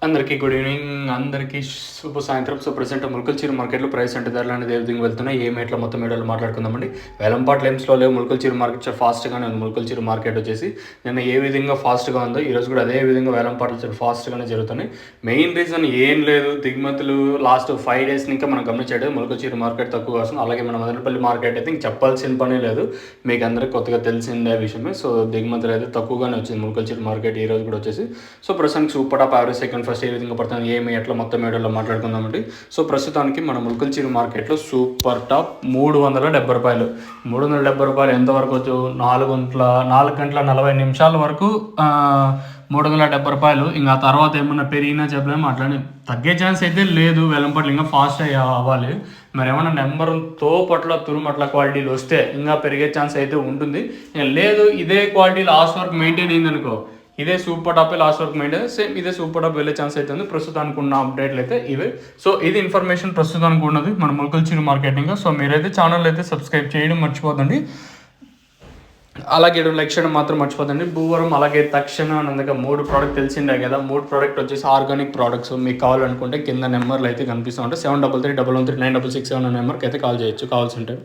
అందరికీ good evening, అందరికీ శుభ సాయంత్రం. సో ప్రెసెంట్ ముల్కల్చీరు మార్కెట్లో ప్రైస్ అంటే ధరలు అనేది ఏ విధంగా వెళ్తున్నాయి, ఏ మేట్లో మొత్తం వీడియోలో మాట్లాడుకుందామండి. వేలంపాట్ల ఏమ్స్లో లేవు, ముల్కల్చీరు మార్కెట్ చాలా ఫాస్ట్గానే ఉంది. ముల్కల్చీరు మార్కెట్ వచ్చేసి నిన్న ఏ విధంగా ఫాస్ట్గా ఉందో ఈరోజు కూడా అదే విధంగా వేలంపాట్లు చాలా ఫాస్ట్గానే జరుగుతున్నాయి. మెయిన్ రీజన్ ఏం లేదు, దిగుమతులు లాస్ట్ 5 days ఇంకా మనం గమనించేది ముల్కల్చీరు మార్కెట్ తక్కువ వస్తుంది. అలాగే మన మదనపల్లి మార్కెట్ అయితే ఇంక చెప్పాల్సిన పని లేదు, మీకు అందరికీ కొత్తగా తెలిసిందే విషయమే. సో దిగుమతులు అయితే తక్కువగానే వచ్చింది ముల్కల్చీరు మార్కెట్ ఈరోజు కూడా వచ్చేసి. సో ప్రస్తుతానికి super top average second first ఏ విధంగా పడుతుంది, ఏమి ఎట్లా మొత్తం వీడియోలో మాట్లాడుకుందామండి. సో ప్రస్తుతానికి మన ముల్కల్చీరు మార్కెట్లో సూపర్ టాప్ 370 రూపాయలు. 370 రూపాయలు ఎంతవరకు వచ్చు, 4 గంటల 40 నిమిషాల వరకు 370 రూపాయలు. ఇంకా తర్వాత ఏమన్నా పెరిగినా చెప్పలేము, అట్లానే తగ్గే ఛాన్స్ అయితే లేదు. వెలంపట్లు ఇంకా ఫాస్ట్ అవ్వాలి. మరి ఏమన్నా నెంబర్తో పట్ల తురుమట్ల క్వాలిటీలు వస్తే ఇంకా పెరిగే ఛాన్స్ అయితే ఉంటుంది. లేదు ఇదే క్వాలిటీ లాస్ట్ వరకు మెయింటైన్ అయిందనుకో, ఇదే సూపర్ టాప్ లాస్ట్ వరకు మెయింటైన్ సేమ్ ఇదే సూపర్ టాప్ వెళ్ళే ఛాన్స్ అయితే ఉంది. ప్రస్తుతానికి ఉన్న అప్డేట్లు అయితే ఇవే. సో ఇది ఇన్ఫర్మేషన్ ప్రస్తుతానికి ఉన్నది మన ముల్కల్చీరు మార్కెటింగ్. సో మీరైతే ఛానల్ అయితే సబ్స్క్రైబ్ చేయడం మర్చిపోదండి, అలాగే లైక్ చేయడం మాత్రం మర్చిపోదండి. భూవరం అలాగే తక్షణ అందుకే 3 ప్రోడక్ట్ తెలిసిండే కదా. 3 ప్రోడక్ట్ వచ్చేసి ఆర్గానిక్ ప్రోడక్ట్స్. మీకు కావాలనుకుంటే కింద నెంబర్లు అయితే కనిపిస్తూ ఉంటాయి. 7331139667 నెంబర్కి అయితే కాల్ చేయొచ్చు కావాల్సి ఉంటే.